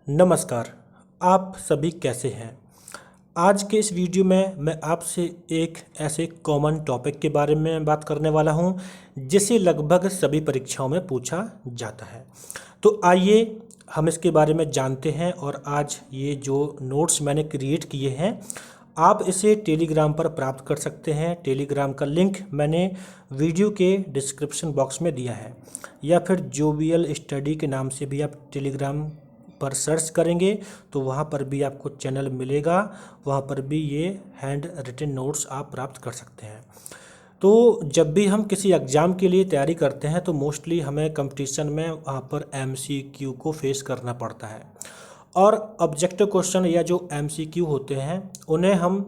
नमस्कार। आप सभी कैसे हैं? आज के इस वीडियो में मैं आपसे एक ऐसे कॉमन टॉपिक के बारे में बात करने वाला हूं जिसे लगभग सभी परीक्षाओं में पूछा जाता है। तो आइए हम इसके बारे में जानते हैं। और आज ये जो नोट्स मैंने क्रिएट किए हैं आप इसे टेलीग्राम पर प्राप्त कर सकते हैं। टेलीग्राम का लिंक मैंने वीडियो के डिस्क्रिप्शन बॉक्स में दिया है, या फिर जोवियल स्टडी के नाम से भी आप टेलीग्राम पर सर्च करेंगे तो वहाँ पर भी आपको चैनल मिलेगा। वहाँ पर भी ये हैंड रिटन नोट्स आप प्राप्त कर सकते हैं। तो जब भी हम किसी एग्ज़ाम के लिए तैयारी करते हैं तो मोस्टली हमें कंपटीशन में वहाँ पर एमसीक्यू को फेस करना पड़ता है। और ऑब्जेक्टिव क्वेश्चन या जो एमसीक्यू होते हैं उन्हें हम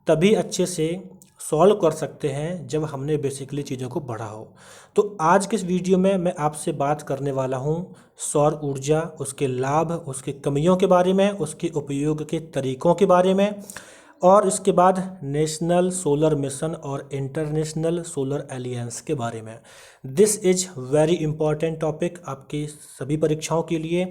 तभी अच्छे से सॉल्व कर सकते हैं जब हमने बेसिकली चीज़ों को पढ़ा हो। तो आज के इस वीडियो में मैं आपसे बात करने वाला हूँ सौर ऊर्जा, उसके लाभ, उसकी कमियों के बारे में, उसके उपयोग के तरीक़ों के बारे में, और इसके बाद नेशनल सोलर मिशन और इंटरनेशनल सोलर एलियंस के बारे में। This is very important topic. आपकी सभी परीक्षाओं के लिए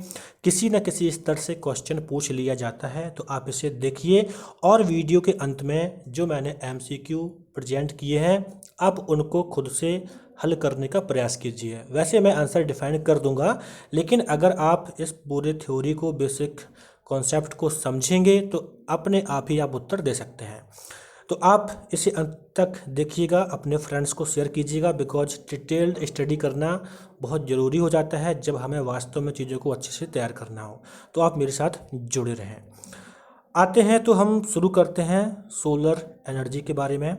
किसी न किसी स्तर से क्वेश्चन पूछ लिया जाता है, तो आप इसे देखिए और वीडियो के अंत में जो मैंने एमसीक्यू प्रेजेंट किए हैं आप उनको खुद से हल करने का प्रयास कीजिए। वैसे मैं आंसर डिफाइन कर दूंगा, लेकिन अगर आप इस पूरे थ्योरी को, बेसिक कॉन्सेप्ट को समझेंगे तो अपने आप ही आप उत्तर दे सकते हैं। तो आप इसे अंत तक देखिएगा, अपने फ्रेंड्स को शेयर कीजिएगा, बिकॉज डिटेल्ड स्टडी करना बहुत ज़रूरी हो जाता है जब हमें वास्तव में चीज़ों को अच्छे से तैयार करना हो। तो आप मेरे साथ जुड़े रहें। आते हैं तो हम शुरू करते हैं सोलर एनर्जी के बारे में।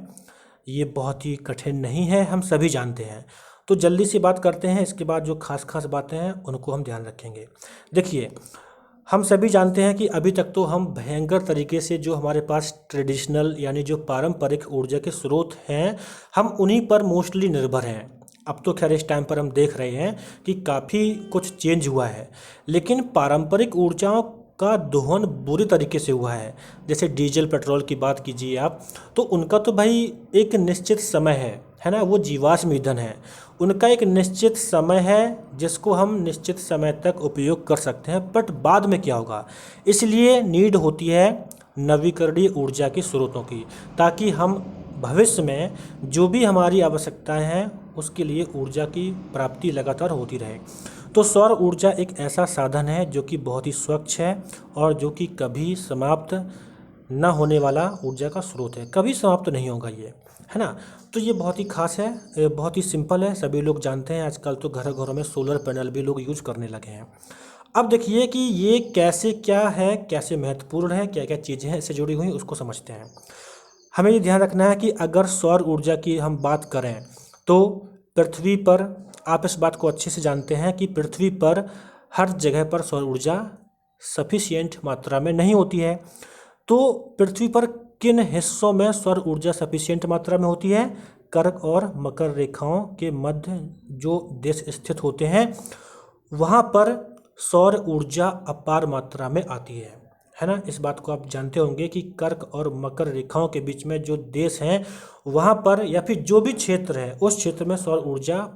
ये बहुत ही कठिन नहीं है, हम सभी जानते हैं। तो जल्दी से बात करते हैं, इसके बाद जो खास खास बातें हैं उनको हम ध्यान रखेंगे। देखिए, हम सभी जानते हैं कि अभी तक तो हम भयंकर तरीके से जो हमारे पास ट्रेडिशनल यानी जो पारंपरिक ऊर्जा के स्रोत हैं हम उन्हीं पर मोस्टली निर्भर हैं। अब तो खैर इस टाइम पर हम देख रहे हैं कि काफ़ी कुछ चेंज हुआ है, लेकिन पारंपरिक ऊर्जाओं का दोहन बुरी तरीके से हुआ है। जैसे डीजल पेट्रोल की बात कीजिए आप, तो उनका तो भाई एक निश्चित समय है ना, वो जीवाश्म ईंधन है। उनका एक निश्चित समय है जिसको हम निश्चित समय तक उपयोग कर सकते हैं, बट बाद में क्या होगा। इसलिए नीड होती है नवीकरणीय ऊर्जा के स्रोतों की, ताकि हम भविष्य में जो भी हमारी आवश्यकताएं हैं उसके लिए ऊर्जा की प्राप्ति लगातार होती रहे। तो सौर ऊर्जा एक ऐसा साधन है जो कि बहुत ही स्वच्छ है और जो कि कभी समाप्त न होने वाला ऊर्जा का स्रोत है। कभी समाप्त नहीं होगा ये, है ना। तो ये बहुत ही खास है, बहुत ही सिंपल है, सभी लोग जानते हैं। आजकल तो घर घरों में सोलर पैनल भी लोग यूज करने लगे हैं। अब देखिए कि ये कैसे क्या है, कैसे महत्वपूर्ण है, क्या क्या चीज़ें हैं इससे जुड़ी हुई, उसको समझते हैं। हमें ये ध्यान रखना है कि अगर सौर ऊर्जा की हम बात करें तो पृथ्वी पर, आप इस बात को अच्छे से जानते हैं कि पृथ्वी पर हर जगह पर सौर ऊर्जा सफिशिएंट मात्रा में नहीं होती है। तो पृथ्वी पर किन हिस्सों में सौर ऊर्जा सफिशिएंट मात्रा में होती है? कर्क और मकर रेखाओं के मध्य जो देश स्थित होते हैं वहाँ पर सौर ऊर्जा अपार मात्रा में आती है ना। इस बात को आप जानते होंगे कि कर्क और मकर रेखाओं के बीच में जो देश हैं वहाँ पर, या फिर जो भी क्षेत्र है उस क्षेत्र में सौर ऊर्जा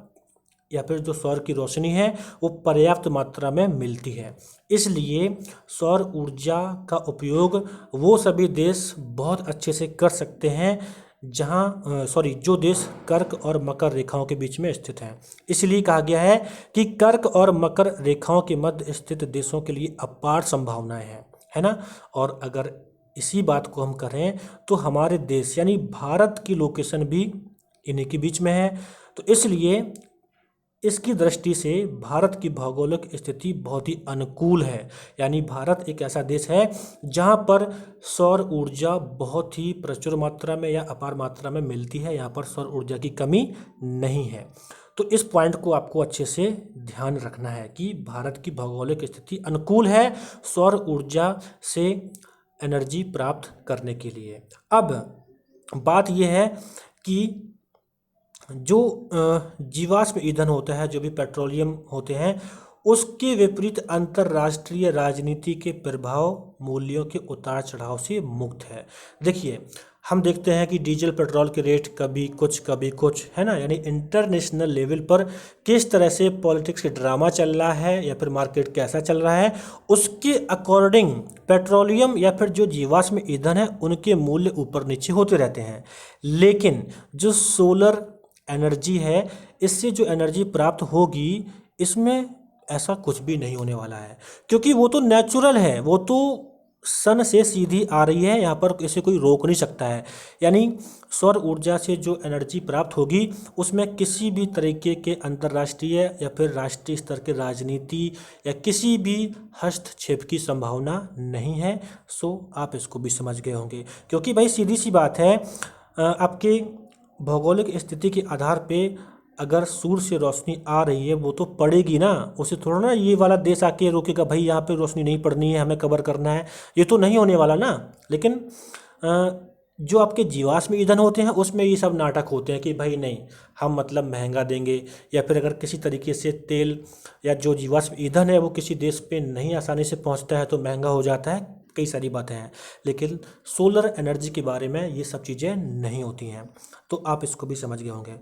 या फिर जो सौर की रोशनी है वो पर्याप्त मात्रा में मिलती है। इसलिए सौर ऊर्जा का उपयोग वो सभी देश बहुत अच्छे से कर सकते हैं जो देश कर्क और मकर रेखाओं के बीच में स्थित हैं। इसलिए कहा गया है कि कर्क और मकर रेखाओं के मध्य स्थित देशों के लिए अपार संभावनाएं हैं, है ना। और अगर इसी बात को हम करें तो हमारे देश यानी भारत की लोकेशन भी इन्हीं के बीच में है। तो इसलिए इसकी दृष्टि से भारत की भौगोलिक स्थिति बहुत ही अनुकूल है। यानी भारत एक ऐसा देश है जहाँ पर सौर ऊर्जा बहुत ही प्रचुर मात्रा में या अपार मात्रा में मिलती है। यहाँ पर सौर ऊर्जा की कमी नहीं है। तो इस पॉइंट को आपको अच्छे से ध्यान रखना है कि भारत की भौगोलिक स्थिति अनुकूल है सौर ऊर्जा से एनर्जी प्राप्त करने के लिए। अब बात यह है कि जो जीवाश्म ईंधन होता है, जो भी पेट्रोलियम होते हैं, उसके विपरीत अंतर्राष्ट्रीय राजनीति के प्रभाव मूल्यों के उतार चढ़ाव से मुक्त है। देखिए, हम देखते हैं कि डीजल पेट्रोल के रेट कभी कुछ है ना, यानी इंटरनेशनल लेवल पर किस तरह से पॉलिटिक्स के ड्रामा चल रहा है या फिर मार्केट कैसा चल रहा है, उसके अकॉर्डिंग पेट्रोलियम या फिर जो जीवाश्म ईंधन है उनके मूल्य ऊपर नीचे होते रहते हैं। लेकिन जो सोलर एनर्जी है, इससे जो एनर्जी प्राप्त होगी, इसमें ऐसा कुछ भी नहीं होने वाला है, क्योंकि वो तो नेचुरल है, वो तो सन से सीधी आ रही है, यहाँ पर इसे कोई रोक नहीं सकता है। यानी सौर ऊर्जा से जो एनर्जी प्राप्त होगी उसमें किसी भी तरीके के अंतर्राष्ट्रीय या फिर राष्ट्रीय स्तर के राजनीति या किसी भी हस्तक्षेप की संभावना नहीं है। सो आप इसको भी समझ गए होंगे, क्योंकि भाई सीधी सी बात है, आपके भौगोलिक स्थिति के आधार पे अगर सूर्य से रोशनी आ रही है वो तो पड़ेगी ना, उसे थोड़ा ना ये वाला देश आके रोकेगा भाई यहाँ पे रोशनी नहीं पड़नी है, हमें कवर करना है, ये तो नहीं होने वाला ना। लेकिन जो आपके जीवाश्म ईंधन होते हैं उसमें ये सब नाटक होते हैं कि भाई नहीं, हम मतलब महंगा देंगे, या फिर अगर किसी तरीके से तेल या जो जीवाश्म ईंधन है वो किसी देश पे नहीं आसानी से पहुंचता है तो महंगा हो जाता है, कई सारी बातें हैं। लेकिन सोलर एनर्जी के बारे में ये सब चीज़ें नहीं होती हैं, तो आप इसको भी समझ गए होंगे।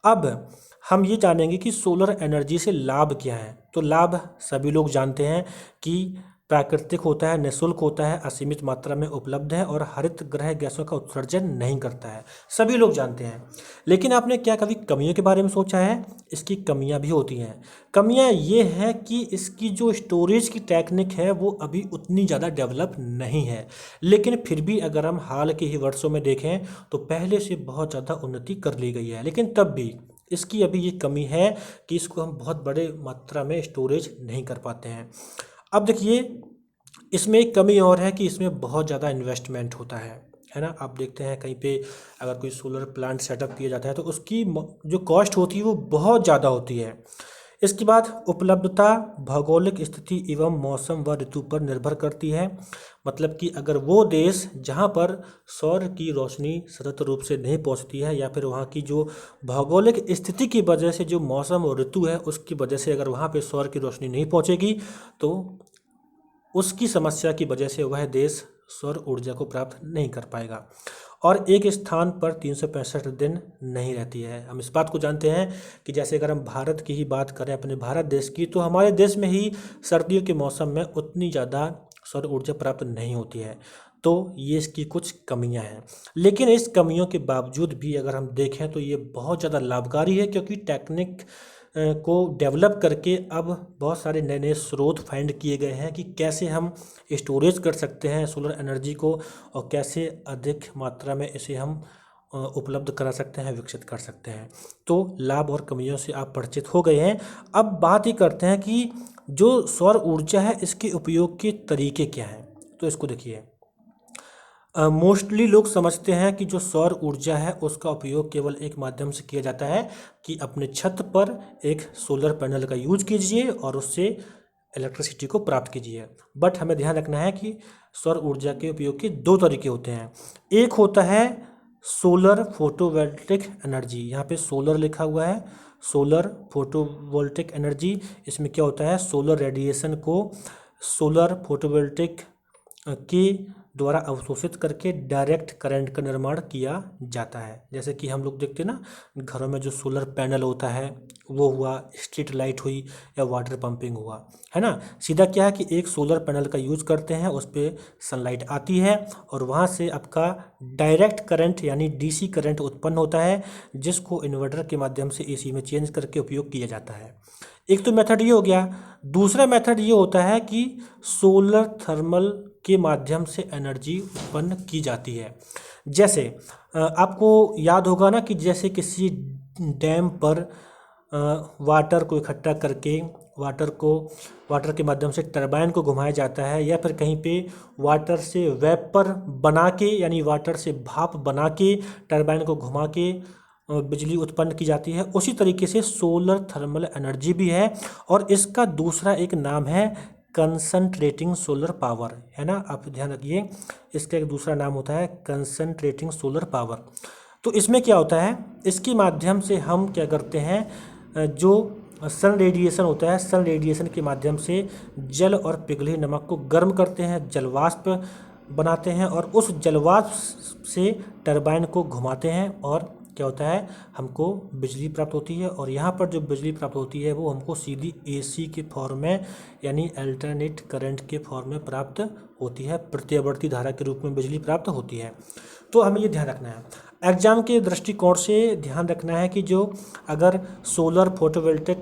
अब हम ये जानेंगे कि सोलर एनर्जी से लाभ क्या है। तो लाभ सभी लोग जानते हैं कि प्राकृतिक होता है, निःशुल्क होता है, असीमित मात्रा में उपलब्ध है और हरित गृह गैसों का उत्सर्जन नहीं करता है, सभी लोग जानते हैं। लेकिन आपने क्या कभी कमियों के बारे में सोचा है? इसकी कमियां भी होती हैं। कमियां ये है कि इसकी जो स्टोरेज की टेक्निक है वो अभी उतनी ज़्यादा डेवलप नहीं है, लेकिन फिर भी अगर हम हाल के ही वर्षों में देखें तो पहले से बहुत ज़्यादा उन्नति कर ली गई है। लेकिन तब भी इसकी अभी ये कमी है कि इसको हम बहुत बड़े मात्रा में स्टोरेज नहीं कर पाते हैं। अब देखिए, इसमें एक कमी और है कि इसमें बहुत ज़्यादा इन्वेस्टमेंट होता है ना। आप देखते हैं कहीं पे अगर कोई सोलर प्लांट सेटअप किया जाता है तो उसकी जो कॉस्ट होती है वो बहुत ज़्यादा होती है। इसके बाद उपलब्धता भौगोलिक स्थिति एवं मौसम व ऋतु पर निर्भर करती है। मतलब कि अगर वो देश जहाँ पर सौर की रोशनी सतत रूप से नहीं पहुँचती है या फिर वहाँ की जो भौगोलिक स्थिति की वजह से जो मौसम और ऋतु है उसकी वजह से अगर वहाँ पे सौर की रोशनी नहीं पहुँचेगी तो उसकी समस्या की वजह से वह देश सौर ऊर्जा को प्राप्त नहीं कर पाएगा और एक स्थान पर 365 दिन नहीं रहती है। हम इस बात को जानते हैं कि जैसे अगर हम भारत की ही बात करें, अपने भारत देश की, तो हमारे देश में ही सर्दियों के मौसम में उतनी ज़्यादा सौर ऊर्जा प्राप्त नहीं होती है। तो ये इसकी कुछ कमियां हैं, लेकिन इस कमियों के बावजूद भी अगर हम देखें तो ये बहुत ज़्यादा लाभकारी है, क्योंकि टेक्निक को डेवलप करके अब बहुत सारे नए नए स्रोत फाइंड किए गए हैं कि कैसे हम स्टोरेज कर सकते हैं सोलर एनर्जी को और कैसे अधिक मात्रा में इसे हम उपलब्ध करा सकते हैं, विकसित कर सकते हैं। तो लाभ और कमियों से आप परिचित हो गए हैं। अब बात ही करते हैं कि जो सौर ऊर्जा है इसके उपयोग के तरीके क्या हैं। तो इसको देखिए, मोस्टली लोग समझते हैं कि जो सौर ऊर्जा है उसका उपयोग केवल एक माध्यम से किया जाता है कि अपने छत पर एक सोलर पैनल का यूज कीजिए और उससे इलेक्ट्रिसिटी को प्राप्त कीजिए। बट हमें ध्यान रखना है कि सौर ऊर्जा के उपयोग के दो तरीके होते हैं। एक होता है सोलर फोटोवोल्टिक एनर्जी, यहाँ पे सोलर लिखा हुआ है, सोलर फोटोवोल्टिक एनर्जी। इसमें क्या होता है, सोलर रेडिएशन को सोलर फोटोवोल्टिक के द्वारा अवशोषित करके डायरेक्ट करंट का निर्माण किया जाता है। जैसे कि हम लोग देखते हैं ना, घरों में जो सोलर पैनल होता है वो हुआ, स्ट्रीट लाइट हुई या वाटर पंपिंग हुआ, है ना। सीधा क्या है कि एक सोलर पैनल का यूज करते हैं, उस पर सनलाइट आती है और वहाँ से आपका डायरेक्ट करंट यानी डीसी करंट उत्पन्न होता है, जिसको इन्वर्टर के माध्यम से एसी में चेंज करके उपयोग किया जाता है। एक तो मेथड ये हो गया। दूसरा मेथड ये होता है कि सोलर थर्मल के माध्यम से एनर्जी उत्पन्न की जाती है। जैसे आपको याद होगा ना कि जैसे किसी डैम पर वाटर को इकट्ठा करके वाटर के माध्यम से टरबाइन को घुमाया जाता है, या फिर कहीं पे वाटर से वेपर बना के यानी वाटर से भाप बना के टरबाइन को घुमा के बिजली उत्पन्न की जाती है। उसी तरीके से सोलर थर्मल एनर्जी भी है और इसका दूसरा एक नाम है कंसंट्रेटिंग सोलर पावर, है ना। आप ध्यान रखिए, इसका एक दूसरा नाम होता है कंसंट्रेटिंग सोलर पावर। तो इसमें क्या होता है, इसके माध्यम से हम क्या करते हैं, जो सन रेडिएशन होता है, सन रेडिएशन के माध्यम से जल और पिघले नमक को गर्म करते हैं, जलवाष्प बनाते हैं और उस जलवाष्प से टरबाइन को घुमाते हैं और क्या होता है, हमको बिजली प्राप्त होती है। और यहाँ पर जो बिजली प्राप्त होती है वो हमको सीधी एसी के फॉर्म में यानी अल्टरनेट करंट के फॉर्म में प्राप्त होती है, प्रत्यावर्ती धारा के रूप में बिजली प्राप्त होती है। तो हमें ये ध्यान रखना है, एग्जाम के दृष्टिकोण से ध्यान रखना है कि जो अगर सोलर फोटोवोल्टिक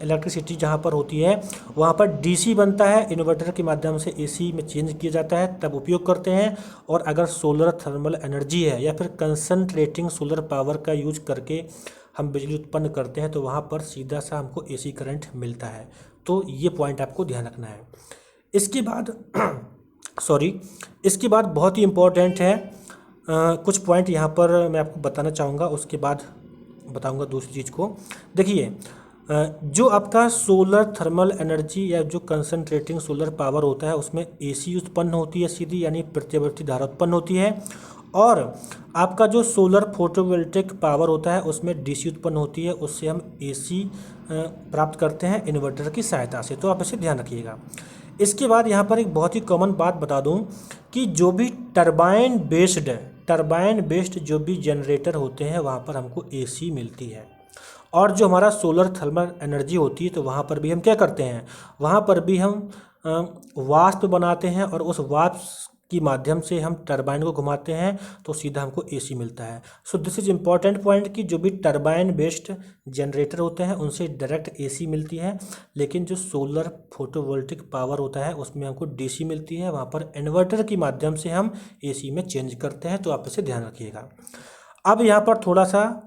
इलेक्ट्रिसिटी जहाँ पर होती है वहाँ पर डीसी बनता है, इन्वर्टर के माध्यम से एसी में चेंज किया जाता है, तब उपयोग करते हैं। और अगर सोलर थर्मल एनर्जी है या फिर कंसंट्रेटिंग सोलर पावर का यूज करके हम बिजली उत्पन्न करते हैं तो वहाँ पर सीधा सा हमको एसी करंट मिलता है। तो ये पॉइंट आपको ध्यान रखना है। इसके बाद इसके बाद बहुत ही इम्पोर्टेंट है, कुछ पॉइंट यहाँ पर मैं आपको बताना चाहूँगा, उसके बाद बताऊँगा दूसरी चीज़ को। देखिए, जो आपका सोलर थर्मल एनर्जी या जो कंसंट्रेटिंग सोलर पावर होता है उसमें एसी उत्पन्न होती है सीधी, यानी प्रत्यावर्ती धारा उत्पन्न होती है। और आपका जो सोलर फोटोवोल्टिक पावर होता है उसमें डीसी उत्पन्न होती है, उससे हम एसी प्राप्त करते हैं इन्वर्टर की सहायता से। तो आप इसे ध्यान रखिएगा। इसके बाद यहाँ पर एक बहुत ही कॉमन बात बता दूँ कि जो भी टरबाइन बेस्ड जो भी जनरेटर होते हैं वहाँ पर हमको एसी मिलती है। और जो हमारा सोलर थर्मल एनर्जी होती है तो वहाँ पर भी हम क्या करते हैं, वहाँ पर भी हम वाष्प बनाते हैं और उस वाष्प के माध्यम से हम टरबाइन को घुमाते हैं तो सीधा हमको एसी मिलता है। So this is important point कि जो भी टरबाइन बेस्ड जनरेटर होते हैं उनसे डायरेक्ट एसी मिलती है, लेकिन जो सोलर फोटोवोल्टिक पावर होता है उसमें हमको डीसी मिलती है, वहाँ पर इन्वर्टर के माध्यम से हम एसी में चेंज करते हैं। तो आप इसे ध्यान रखिएगा। अब यहाँ पर थोड़ा सा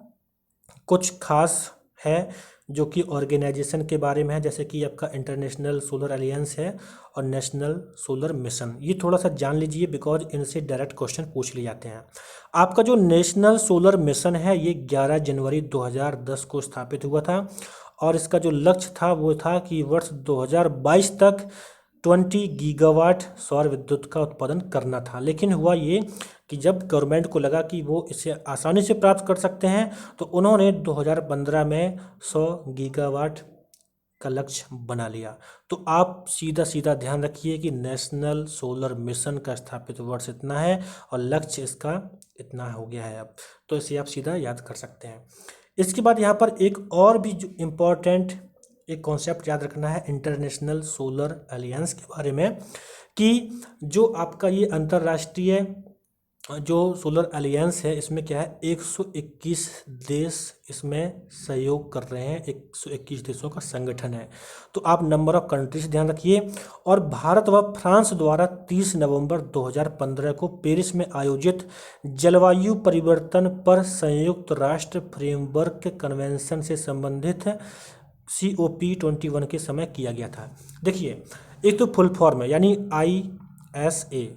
कुछ खास है जो कि ऑर्गेनाइजेशन के बारे में है, जैसे कि आपका इंटरनेशनल सोलर अलायंस है और नेशनल सोलर मिशन। ये थोड़ा सा जान लीजिए बिकॉज इनसे डायरेक्ट क्वेश्चन पूछ लिए जाते हैं। आपका जो नेशनल सोलर मिशन है ये 11 जनवरी 2010 को स्थापित हुआ था और इसका जो लक्ष्य था वो था कि वर्ष 2022 तक 20 गीगावाट सौर विद्युत का उत्पादन करना था। लेकिन हुआ ये कि जब गवर्नमेंट को लगा कि वो इसे आसानी से प्राप्त कर सकते हैं तो उन्होंने 2015 में 100 गीगावाट का लक्ष्य बना लिया। तो आप सीधा सीधा ध्यान रखिए कि नेशनल सोलर मिशन का स्थापित वर्ष इतना है और लक्ष्य इसका इतना हो गया है अब। तो इसे आप सीधा याद कर सकते हैं। इसके बाद यहाँ पर एक और भी जो इम्पोर्टेंट एक कॉन्सेप्ट याद रखना है इंटरनेशनल सोलर अलायंस के बारे में, कि जो आपका ये अंतर्राष्ट्रीय जो सोलर अलायंस है इसमें क्या है, 121 देश इसमें सहयोग कर रहे हैं, 121 देशों का संगठन है। तो आप नंबर ऑफ कंट्रीज ध्यान रखिए। और भारत व फ्रांस द्वारा 30 नवंबर 2015 को पेरिस में आयोजित जलवायु परिवर्तन पर संयुक्त राष्ट्र फ्रेमवर्क कन्वेंशन से संबंधित COP21 के समय किया गया था। देखिए, एक तो फुल फॉर्म है यानी ISA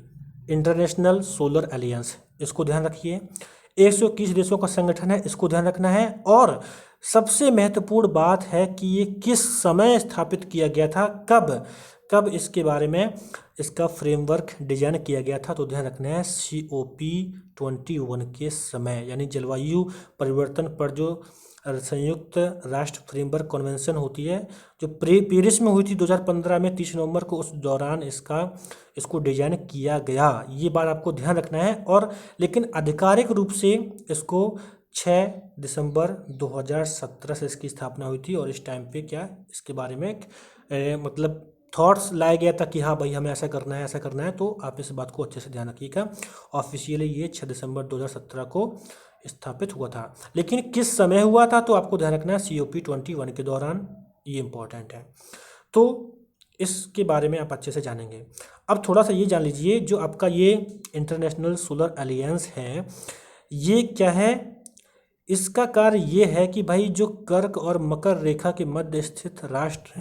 इंटरनेशनल सोलर अलायंस, इसको ध्यान रखिए। 121 देशों का संगठन है, इसको ध्यान रखना है। और सबसे महत्वपूर्ण बात है कि ये किस समय स्थापित किया गया था, कब इसके बारे में इसका फ्रेमवर्क डिजाइन किया गया था। तो ध्यान रखना है COP21 के समय, यानी जलवायु परिवर्तन पर जो संयुक्त राष्ट्र फ्रेमवर्क कन्वेंशन होती है जो पेरिस में हुई थी 2015 में 30 नवंबर को, उस दौरान इसको डिजाइन किया गया। ये बात आपको ध्यान रखना है। और लेकिन आधिकारिक रूप से इसको 6 दिसंबर 2017 से इसकी स्थापना हुई थी। और इस टाइम पे क्या इसके बारे में मतलब थॉट्स लाया गया था कि हाँ भाई हमें ऐसा करना है। तो आप इस बात को अच्छे से ध्यान रखिएगा। ऑफिशियली ये 6 दिसंबर 2017 को स्थापित हुआ था, लेकिन किस समय हुआ था तो आपको ध्यान रखना है COP21 के दौरान, ये इम्पोर्टेंट है। तो इसके बारे में आप अच्छे से जानेंगे। अब थोड़ा सा ये जान लीजिए, जो आपका ये इंटरनेशनल सोलर अलायंस है ये क्या है, इसका कार्य ये है कि भाई जो कर्क और मकर रेखा के मध्य स्थित राष्ट्र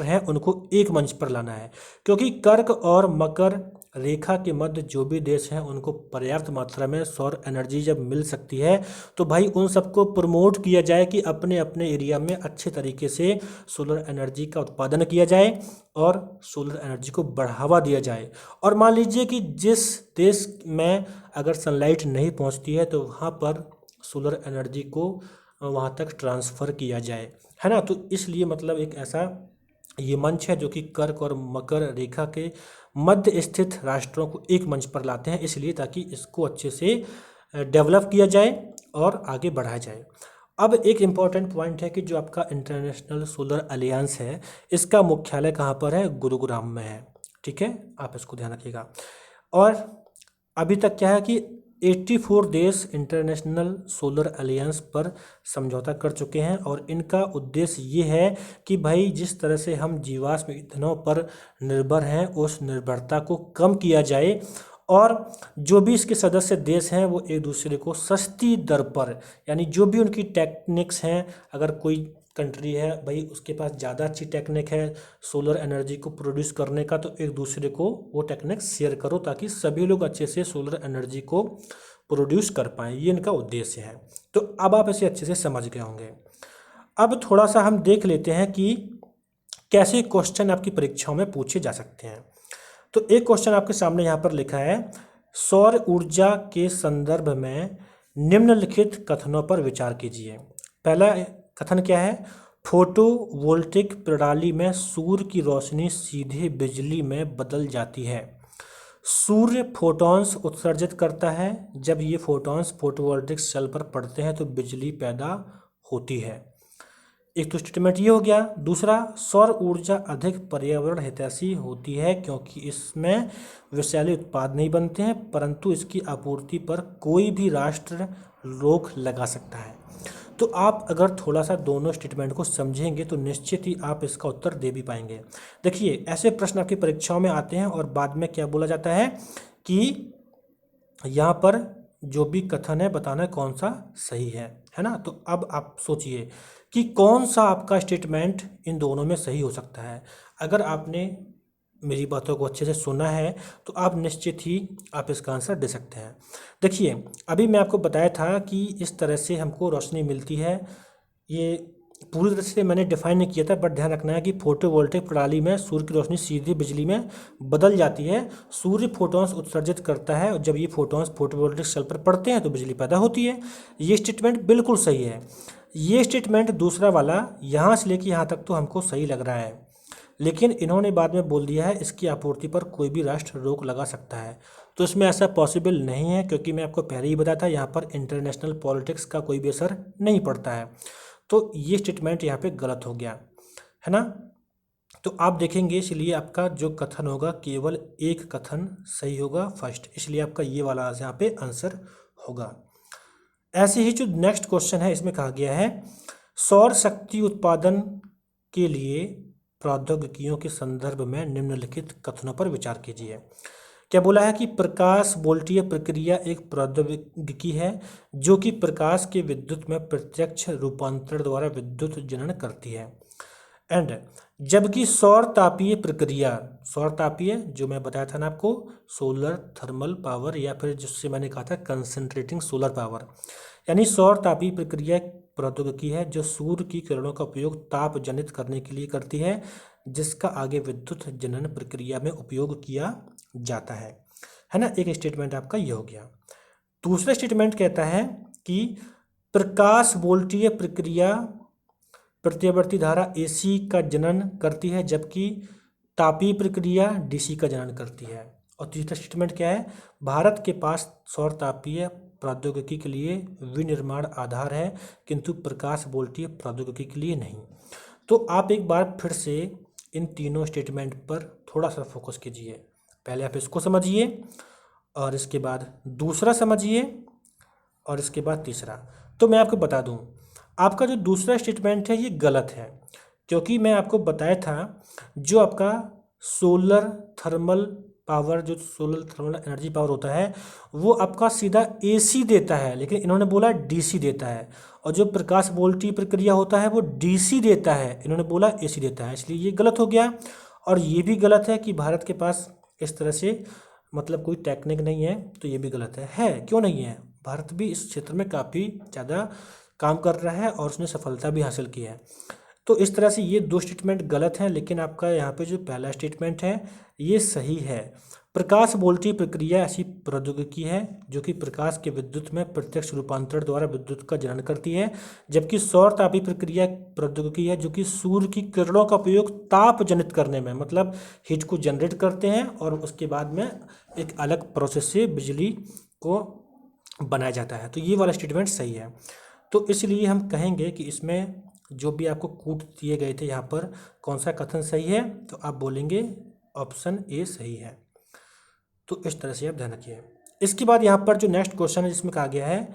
हैं उनको एक मंच पर लाना है। क्योंकि कर्क और मकर रेखा के मध्य जो भी देश हैं उनको पर्याप्त मात्रा में सौर एनर्जी जब मिल सकती है तो भाई उन सबको प्रमोट किया जाए कि अपने अपने एरिया में अच्छे तरीके से सोलर एनर्जी का उत्पादन किया जाए और सोलर एनर्जी को बढ़ावा दिया जाए। और मान लीजिए कि जिस देश में अगर सनलाइट नहीं पहुंचती है तो वहाँ पर सोलर एनर्जी को वहाँ तक ट्रांसफ़र किया जाए, है ना। तो इसलिए मतलब एक ऐसा ये मंच है जो कि कर्क और मकर रेखा के मध्य स्थित राष्ट्रों को एक मंच पर लाते हैं, इसलिए ताकि इसको अच्छे से डेवलप किया जाए और आगे बढ़ाया जाए। अब एक इम्पॉर्टेंट पॉइंट है कि जो आपका इंटरनेशनल सोलर अलियंस है, इसका मुख्यालय कहाँ पर है? गुरुग्राम में है, ठीक है, आप इसको ध्यान रखिएगा। और अभी तक क्या है कि 84 देश इंटरनेशनल सोलर अलियंस पर समझौता कर चुके हैं और इनका उद्देश्य ये है कि भाई जिस तरह से हम जीवाश्म ईंधनों पर निर्भर हैं उस निर्भरता को कम किया जाए और जो भी इसके सदस्य देश हैं वो एक दूसरे को सस्ती दर पर, यानी जो भी उनकी टेक्निक्स हैं, अगर कोई कंट्री है भाई उसके पास ज़्यादा अच्छी टेक्निक है सोलर एनर्जी को प्रोड्यूस करने का, तो एक दूसरे को वो टेक्निक शेयर करो ताकि सभी लोग अच्छे से सोलर एनर्जी को प्रोड्यूस कर पाएँ, ये इनका उद्देश्य है। तो अब आप इसे अच्छे से समझ गए होंगे। अब थोड़ा सा हम देख लेते हैं कि कैसे क्वेश्चन आपकी परीक्षाओं में पूछे जा सकते हैं। तो एक क्वेश्चन आपके सामने यहाँ पर लिखा है, सौर ऊर्जा के संदर्भ में निम्नलिखित कथनों पर विचार कीजिए। पहला कथन क्या है? फोटोवोल्टिक प्रणाली में सूर्य की रोशनी सीधे बिजली में बदल जाती है। सूर्य फोटॉन्स उत्सर्जित करता है, जब ये फोटॉन्स फोटोवोल्टिक सेल पर पड़ते हैं तो बिजली पैदा होती है। एक तो स्टेटमेंट ये हो गया। दूसरा, सौर ऊर्जा अधिक पर्यावरण हितैषी होती है क्योंकि इसमें विषैले उत्पाद नहीं बनते हैं, परंतु इसकी आपूर्ति पर कोई भी राष्ट्र रोक लगा सकता है। तो आप अगर थोड़ा सा दोनों स्टेटमेंट को समझेंगे तो निश्चित ही आप इसका उत्तर दे भी पाएंगे। देखिए, ऐसे प्रश्न आपकी परीक्षाओं में आते हैं और बाद में क्या बोला जाता है कि यहाँ पर जो भी कथन है बताना है कौन सा सही है ना। तो अब आप सोचिए कि कौन सा आपका स्टेटमेंट इन दोनों में सही हो सकता है। अगर आपने मेरी बातों को अच्छे से सुना है तो आप निश्चित ही आप इसका आंसर दे सकते हैं। देखिए, अभी मैं आपको बताया था कि इस तरह से हमको रोशनी मिलती है, ये पूरी तरह से मैंने डिफाइन नहीं किया था, बट ध्यान रखना है कि फोटोवोल्टिक प्रणाली में सूर्य की रोशनी सीधे बिजली में बदल जाती है। सूर्य फोटॉन्स उत्सर्जित करता है और जब ये फोटॉन्स फोटोवोल्टिक सेल पर पड़ते हैं तो बिजली पैदा होती है। ये स्टेटमेंट बिल्कुल सही है। ये स्टेटमेंट दूसरा वाला यहाँ से लेकर यहाँ तक तो हमको सही लग रहा है, लेकिन इन्होंने बाद में बोल दिया है इसकी आपूर्ति पर कोई भी राष्ट्र रोक लगा सकता है। तो इसमें ऐसा पॉसिबल नहीं है क्योंकि मैं आपको पहले ही बताया था यहाँ पर इंटरनेशनल पॉलिटिक्स का कोई भी असर नहीं पड़ता है। तो ये स्टेटमेंट यहाँ पे गलत हो गया, है ना। तो आप देखेंगे, इसलिए आपका जो कथन होगा केवल एक कथन सही होगा फर्स्ट, इसलिए आपका ये वाला यहाँ पे आंसर होगा। ऐसे ही जो नेक्स्ट क्वेश्चन है इसमें कहा गया है, सौर शक्ति उत्पादन के लिए प्रौद्योगिकियों के संदर्भ में निम्नलिखित कथनों पर विचार कीजिए। क्या बोला है कि प्रकाश वोल्टीय प्रक्रिया एक प्रौद्योगिकी है जो कि प्रकाश के विद्युत में प्रत्यक्ष रूपांतरण द्वारा विद्युत जनन करती है। एंड जबकि सौर तापीय प्रक्रिया, सौर तापीय जो मैं बताया था ना आपको, सोलर थर्मल पावर या फिर जिससे मैंने कहा था कंसंट्रेटिंग सोलर पावर, यानी सौर तापीय प्रक्रिया प्रौद्योगिकी है जो सूर्य की किरणों का उपयोग ताप जनित करने के लिए करती है, जिसका आगे विद्युत जनन प्रक्रिया में उपयोग किया जाता है ना। एक स्टेटमेंट आपका ये हो गया। दूसरा स्टेटमेंट कहता है कि प्रकाश वोल्टीय प्रक्रिया प्रत्यावर्ती धारा AC का जनन करती है जबकि तापीय प्रक्रिया DC का जनन करती है। और तीसरा स्टेटमेंट क्या है, भारत के पास सौर तापीय प्रौद्योगिकी के लिए विनिर्माण आधार है किंतु प्रकाश वोल्टीय प्रौद्योगिकी के लिए नहीं। तो आप एक बार फिर से इन तीनों स्टेटमेंट पर थोड़ा सा फोकस कीजिए। पहले आप इसको समझिए और इसके बाद दूसरा समझिए और इसके बाद तीसरा। तो मैं आपको बता दूं, आपका जो दूसरा स्टेटमेंट है ये गलत है, क्योंकि मैं आपको बताया था जो आपका सोलर थर्मल पावर, जो सोलर थर्मल एनर्जी पावर होता है वो आपका सीधा AC देता है, लेकिन इन्होंने बोला DC देता है। और जो प्रकाश वोल्टीय प्रक्रिया होता है वो DC देता है, इन्होंने बोला AC देता है, इसलिए ये गलत हो गया। और ये भी गलत है कि भारत के पास इस तरह से मतलब कोई टेक्निक नहीं है, तो ये भी गलत है। क्यों नहीं है? भारत भी इस क्षेत्र में काफ़ी ज़्यादा काम कर रहा है और उसने सफलता भी हासिल की है। तो इस तरह से ये दो स्टेटमेंट गलत हैं, लेकिन आपका यहाँ पे जो पहला स्टेटमेंट है ये सही है। प्रकाश वोल्टी प्रक्रिया ऐसी प्रौद्योगिकी है जो कि प्रकाश के विद्युत में प्रत्यक्ष रूपांतरण द्वारा विद्युत का जनन करती है, जबकि सौर तापीय प्रक्रिया प्रौद्योगिकी है जो कि सूर्य की किरणों का उपयोग ताप जनित करने में, मतलब हीट को जनरेट करते हैं और उसके बाद में एक अलग प्रोसेस से बिजली को बनाया जाता है। तो ये वाला स्टेटमेंट सही है। तो इसलिए हम कहेंगे कि इसमें जो भी आपको कूट दिए गए थे यहाँ पर कौन सा कथन सही है, तो आप बोलेंगे ऑप्शन ए सही है। तो इस तरह से आप ध्यान रखिए। इसके बाद यहाँ पर जो नेक्स्ट क्वेश्चन है जिसमें कहा गया है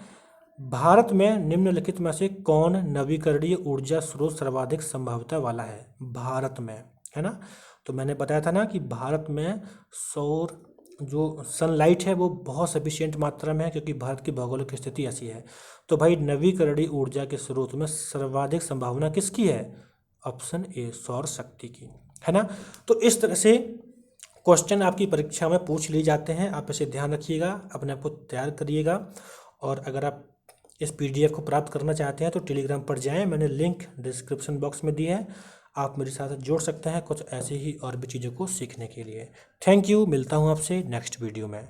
भारत में निम्नलिखित में से कौन नवीकरणीय ऊर्जा स्रोत सर्वाधिक संभाव्यता वाला है। भारत में, है ना। तो मैंने बताया था ना कि भारत में सौर जो सनलाइट है वो बहुत सफिशिएंट मात्रा में है, क्योंकि भारत की भौगोलिक स्थिति ऐसी है। तो भाई नवीकरणीय ऊर्जा के स्रोत में सर्वाधिक संभावना किसकी है? ऑप्शन ए सौर शक्ति की, है ना। तो इस तरह से क्वेश्चन आपकी परीक्षा में पूछ लिए जाते हैं। आप इसे ध्यान रखिएगा, अपने आप को तैयार करिएगा। और अगर आप इस PDF को प्राप्त करना चाहते हैं तो टेलीग्राम पर जाएं, मैंने लिंक डिस्क्रिप्शन बॉक्स में दी है। आप मेरे साथ जोड़ सकते हैं कुछ ऐसे ही और भी चीज़ों को सीखने के लिए। थैंक यू, मिलता हूं आपसे नेक्स्ट वीडियो में।